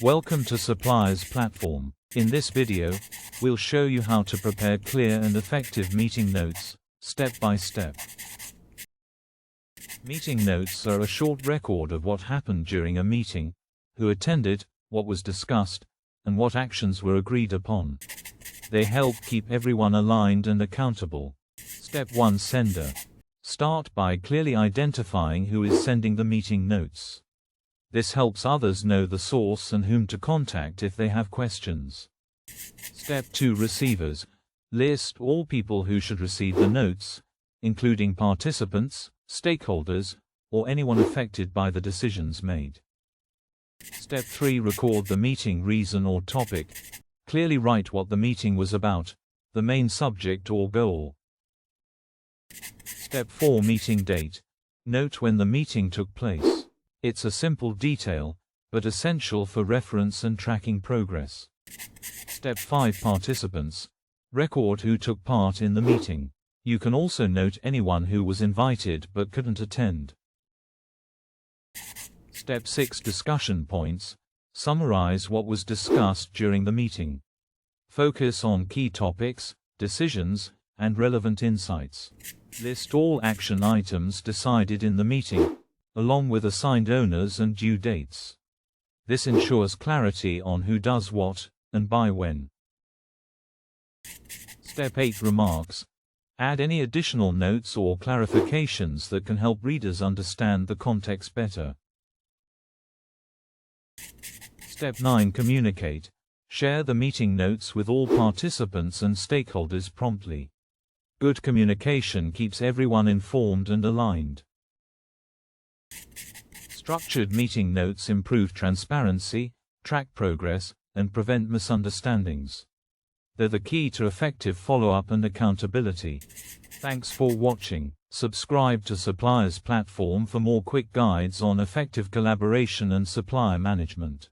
Welcome to Suppliers Platform. In this video, we'll show you how to prepare clear and effective meeting notes, step by step. Meeting notes are a short record of what happened during a meeting, who attended, what was discussed, and what actions were agreed upon. They help keep everyone aligned and accountable. Step 1. Sender. Start by clearly identifying who is sending the meeting notes. This helps others know the source and whom to contact if they have questions. Step 2. Receivers. List all people who should receive the notes, including participants, stakeholders, or anyone affected by the decisions made. Step 3. Record the meeting reason or topic. Clearly write what the meeting was about, the main subject or goal. Step 4. Meeting date. Note when the meeting took place. It's a simple detail, but essential for reference and tracking progress. Step 5. Participants. Record who took part in the meeting. You can also note anyone who was invited but couldn't attend. Step 6. Discussion points. Summarize what was discussed during the meeting. Focus on key topics, decisions, and relevant insights. List all action items decided in the meeting, along with assigned owners and due dates. This ensures clarity on who does what, and by when. Step 8. Remarks. Add any additional notes or clarifications that can help readers understand the context better. Step 9. Communicate. Share the meeting notes with all participants and stakeholders promptly. Good communication keeps everyone informed and aligned. Structured meeting notes improve transparency, track progress, and prevent misunderstandings. They're the key to effective follow-up and accountability. Thanks for watching. Subscribe to Suppliers Platform for more quick guides on effective collaboration and supplier management.